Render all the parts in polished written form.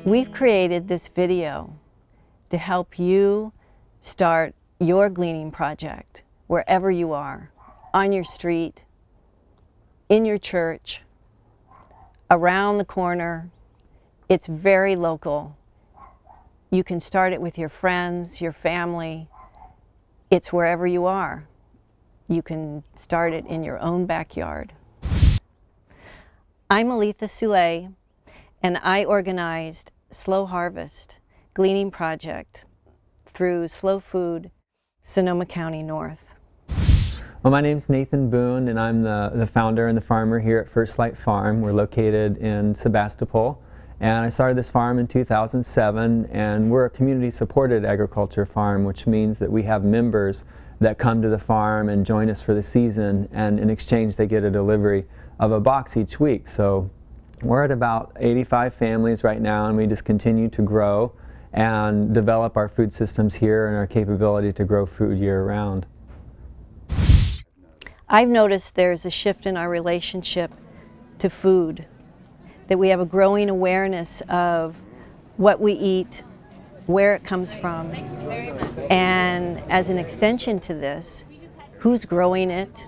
We've created this video to help you start your gleaning project wherever you are, on your street, in your church, around the corner. It's very local. You can start it with your friends, your family. It's wherever you are. You can start it in your own backyard. I'm Aletha Soule, and I organized Slowharvest Gleaning Project through Slow Food, Sonoma County North. Well, my name's Nathan Boone, and I'm the founder and the farmer here at First Light Farm. We're located in Sebastopol, and I started this farm in 2007, and we're a community-supported agriculture farm, which means that we have members that come to the farm and join us for the season, and in exchange they get a delivery of a box each week. So we're at about 85 families right now, and we just continue to grow and develop our food systems here and our capability to grow food year-round. I've noticed there's a shift in our relationship to food, that we have a growing awareness of what we eat, where it comes from, and as an extension to this, who's growing it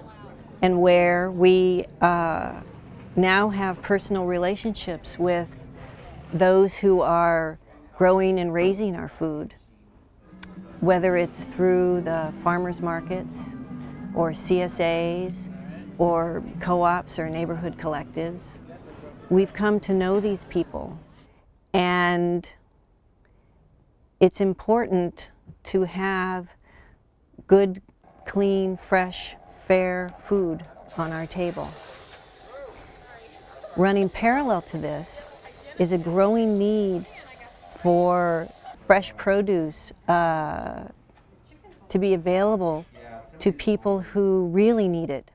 and where. We now have personal relationships with those who are growing and raising our food, whether it's through the farmers markets or CSAs or co-ops or neighborhood collectives. We've come to know these people, and it's important to have good, clean, fresh, fair food on our table. Running parallel to this is a growing need for fresh produce to be available to people who really need it.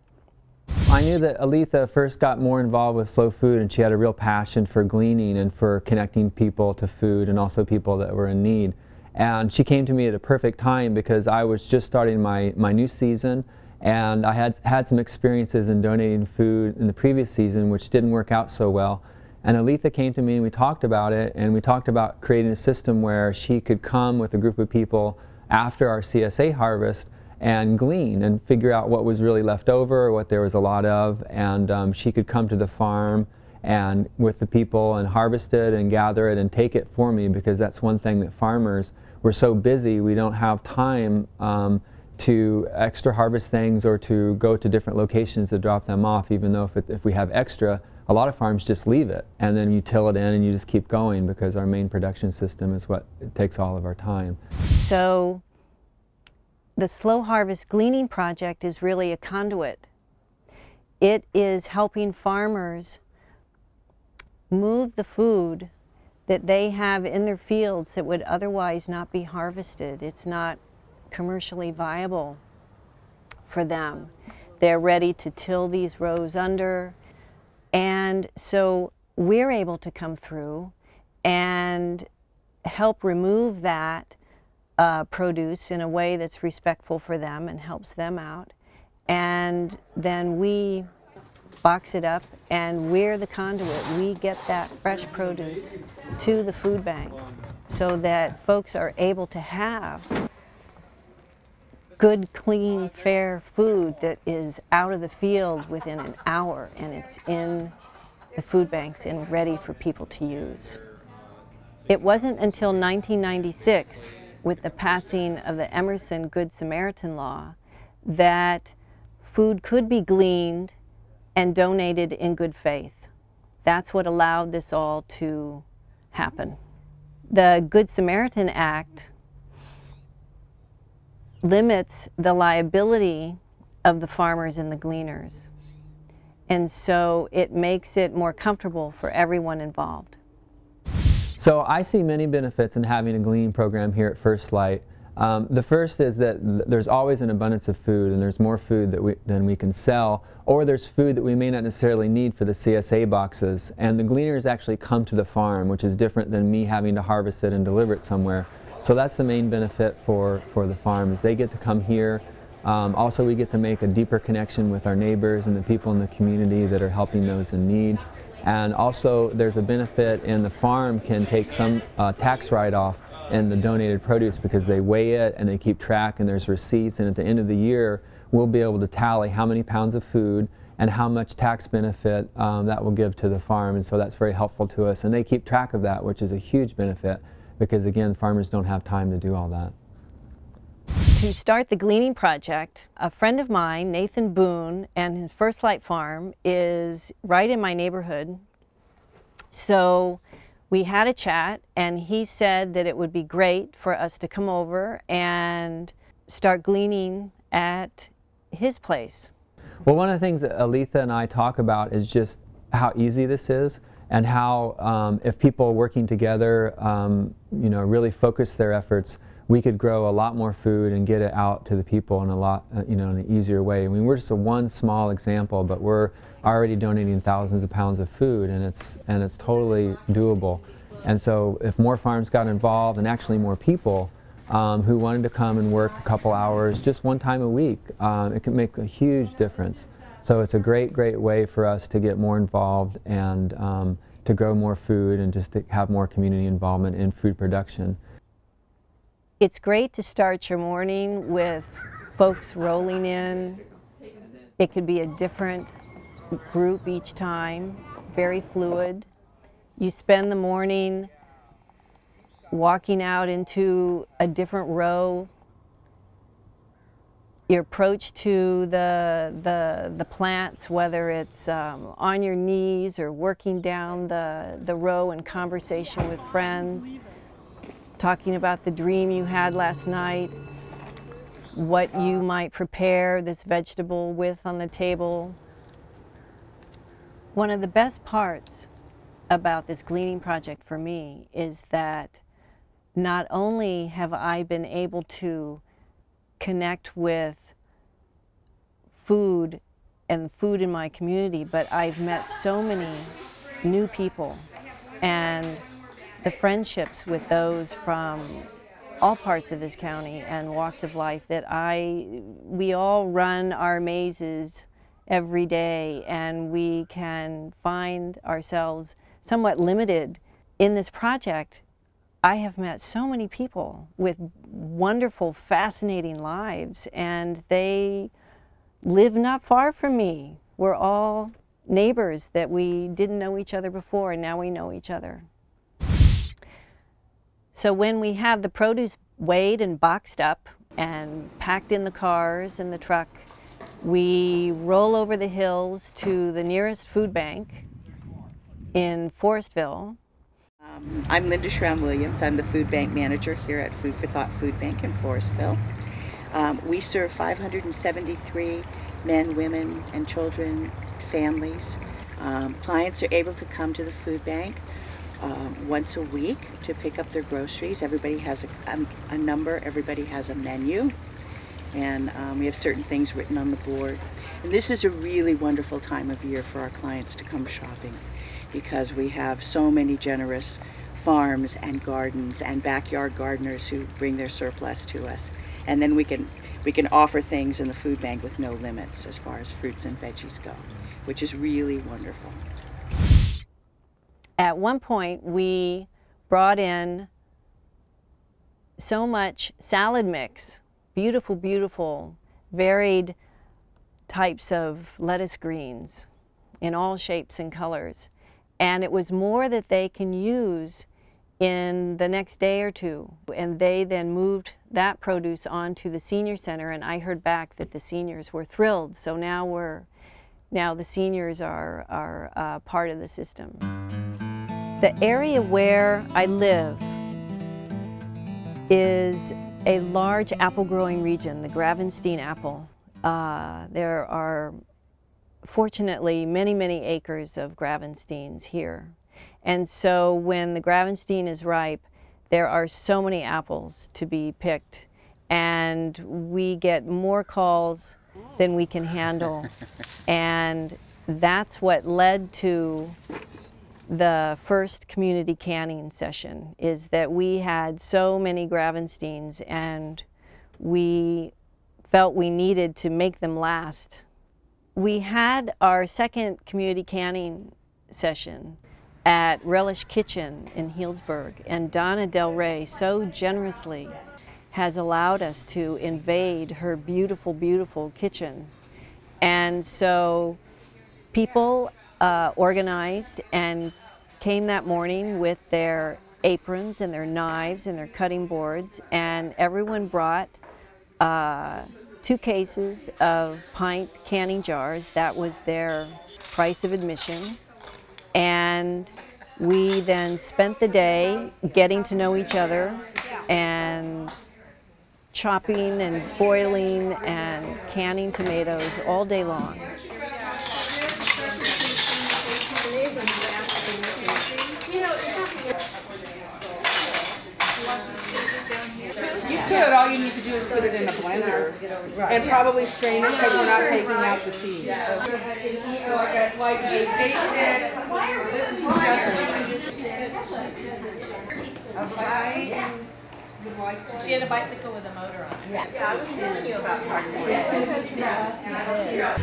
I knew that Aletha first got more involved with slow food, and she had a real passion for gleaning and for connecting people to food and also people that were in need. And she came to me at a perfect time because I was just starting my new season, and I had some experiences in donating food in the previous season which didn't work out so well. And Aletha came to me and we talked about it, and we talked about creating a system where she could come with a group of people after our CSA harvest and glean and figure out what was really left over, what there was a lot of, and she could come to the farm and with the people and harvest it and gather it and take it for me, because that's one thing that farmers, we're so busy, we don't have time to extra harvest things or to go to different locations to drop them off, even though if we have extra, a lot of farms just leave it and then you till it in and you just keep going, because our main production system is what takes all of our time. So the Slowharvest Gleaning Project is really a conduit. It is helping farmers move the food that they have in their fields that would otherwise not be harvested. It's not commercially viable for them. They're ready to till these rows under, and so we're able to come through and help remove that produce in a way that's respectful for them and helps them out, and then we box it up and we're the conduit. We get that fresh produce to the food bank so that folks are able to have good, clean, fair food that is out of the field within an hour, and it's in the food banks and ready for people to use. It wasn't until 1996, with the passing of the Emerson Good Samaritan Law, that food could be gleaned and donated in good faith. That's what allowed this all to happen. The Good Samaritan Act limits the liability of the farmers and the gleaners, and so it makes it more comfortable for everyone involved. So I see many benefits in having a gleaning program here at First Light. The first is that there's always an abundance of food, and there's more food than we can sell, or there's food that we may not necessarily need for the CSA boxes, and the gleaners actually come to the farm, which is different than me having to harvest it and deliver it somewhere. So that's the main benefit for the farm, is they get to come here. Also, we get to make a deeper connection with our neighbors and the people in the community that are helping those in need. And also there's a benefit in the farm can take some tax write-off in the donated produce because they weigh it and they keep track and there's receipts, and at the end of the year we'll be able to tally how many pounds of food and how much tax benefit that will give to the farm, and so that's very helpful to us, and they keep track of that, which is a huge benefit because again farmers don't have time to do all that. To start the Gleaning Project, a friend of mine, Nathan Boone, and his First Light Farm is right in my neighborhood. So we had a chat and he said that it would be great for us to come over and start gleaning at his place. Well, one of the things that Aletha and I talk about is just how easy this is and how if people working together you know, really focus their efforts, we could grow a lot more food and get it out to the people in a lot, you know, in an easier way. I mean, we're just one small example, but we're already donating thousands of pounds of food, and it's totally doable. And so, if more farms got involved, and actually more people who wanted to come and work a couple hours, just one time a week, it can make a huge difference. So it's a great, great way for us to get more involved and to grow more food and just to have more community involvement in food production. It's great to start your morning with folks rolling in. It could be a different group each time, very fluid. You spend the morning walking out into a different row. Your approach to the plants, whether it's on your knees or working down the row in conversation with friends, talking about the dream you had last night, what you might prepare this vegetable with on the table. One of the best parts about this gleaning project for me is that not only have I been able to connect with food and food in my community, but I've met so many new people, and the friendships with those from all parts of this county and walks of life that we all run our mazes every day, and we can find ourselves somewhat limited. In this project, I have met so many people with wonderful, fascinating lives, and they live not far from me. We're all neighbors that we didn't know each other before, and now we know each other. So when we have the produce weighed and boxed up and packed in the cars and the truck, we roll over the hills to the nearest food bank in Forestville. I'm Linda Schramm-Williams. I'm the food bank manager here at Food for Thought Food Bank in Forestville. We serve 573 men, women, and children, families. Clients are able to come to the food bank once a week to pick up their groceries. Everybody has a number, everybody has a menu, and we have certain things written on the board. And this is a really wonderful time of year for our clients to come shopping, because we have so many generous farms and gardens and backyard gardeners who bring their surplus to us. And then we can offer things in the food bank with no limits as far as fruits and veggies go, which is really wonderful. At one point, we brought in so much salad mix, beautiful, beautiful, varied types of lettuce greens in all shapes and colors. And it was more that they can use in the next day or two. And they then moved that produce on to the senior center, and I heard back that the seniors were thrilled. So now the seniors are part of the system. The area where I live is a large apple growing region, the Gravenstein apple. There are fortunately many, many acres of Gravensteins here. And so when the Gravenstein is ripe, there are so many apples to be picked, and we get more calls than we can handle. And that's what led to the first community canning session, is that we had so many Gravensteins and we felt we needed to make them last. We had our second community canning session at Relish Kitchen in Healdsburg, and Donna Del Rey so generously has allowed us to invade her beautiful, beautiful kitchen. And so people organized and came that morning with their aprons and their knives and their cutting boards, and everyone brought 2 cases of pint canning jars. That was their price of admission. And we then spent the day getting to know each other and chopping and boiling and canning tomatoes all day long. You could, all you need to do is put it in a blender and probably strain it because we're not taking out the seeds. Like a basic, this is She had a bicycle with a motor on it. Yeah, I was telling you about her.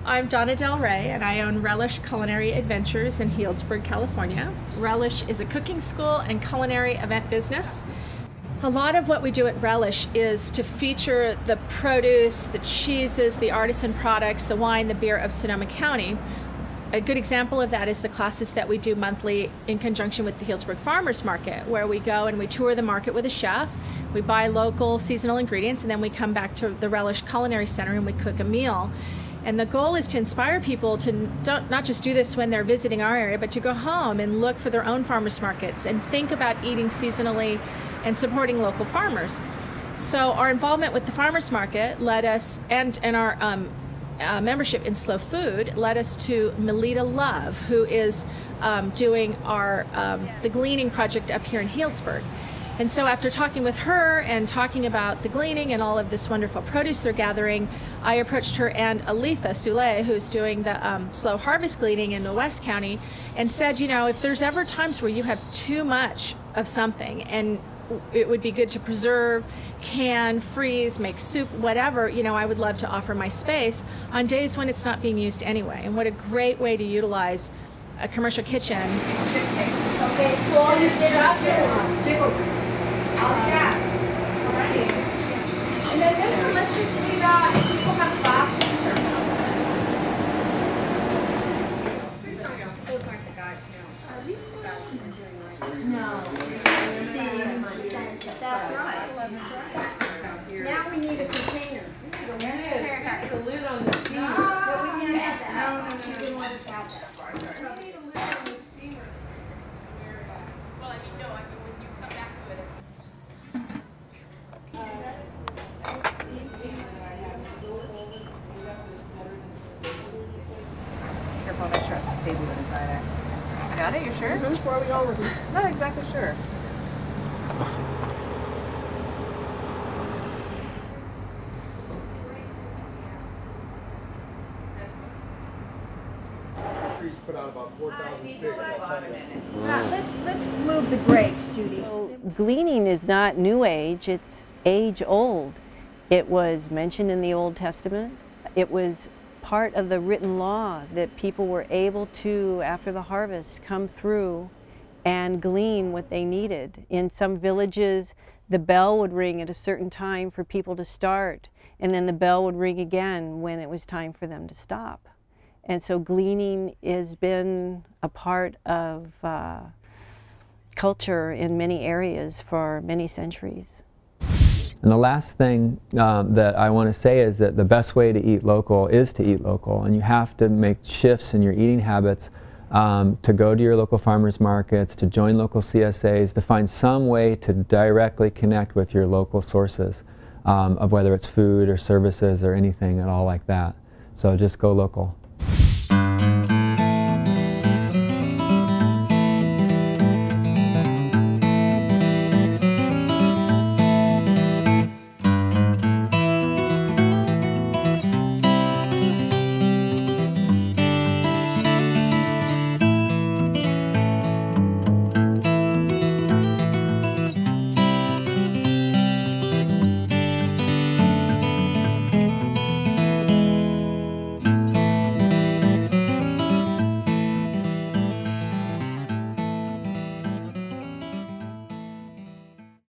I'm Donna Del Rey, and I own Relish Culinary Adventures in Healdsburg, California. Relish is a cooking school and culinary event business. A lot of what we do at Relish is to feature the produce, the cheeses, the artisan products, the wine, the beer of Sonoma County. A good example of that is the classes that we do monthly in conjunction with the Healdsburg Farmers Market, where we go and we tour the market with a chef, we buy local seasonal ingredients, and then we come back to the Relish Culinary Center and we cook a meal. And the goal is to inspire people to not just do this when they're visiting our area, but to go home and look for their own farmers markets and think about eating seasonally and supporting local farmers. So our involvement with the farmers market led us, and our membership in Slow Food led us to Melita Love, who is doing our the Gleaning Project up here in Healdsburg. And so after talking with her and talking about the gleaning and all of this wonderful produce they're gathering, I approached her and Aletha Soule, who's doing the Slowharvest Gleaning in the West County, and said, you know, if there's ever times where you have too much of something and it would be good to preserve, can, freeze, make soup, whatever, you know, I would love to offer my space on days when it's not being used anyway. And what a great way to utilize a commercial kitchen. Okay, so all you did up here, and then this one, let's just leave out if people have glasses or those aren't the guys, no. That's right. Now we need a container. the lid on the steamer. No, we can't have that. No, we didn't want to have that. Well, I mean, no, I mean, when you come back with it. Careful, make sure it's stable inside there. Got it? You sure? Where are we going with this? Not exactly sure. Trees put out about 4,000 figs. Let's move the grapes, Judy. So, gleaning is not New Age, it's age old. It was mentioned in the Old Testament. It was part of the written law that people were able to, after the harvest, come through and glean what they needed. In some villages, the bell would ring at a certain time for people to start, and then the bell would ring again when it was time for them to stop. And so gleaning has been a part of culture in many areas for many centuries. And the last thing that I want to say is that the best way to eat local is to eat local, and you have to make shifts in your eating habits to go to your local farmers markets, to join local CSAs, to find some way to directly connect with your local sources of whether it's food or services or anything at all like that. So just go local.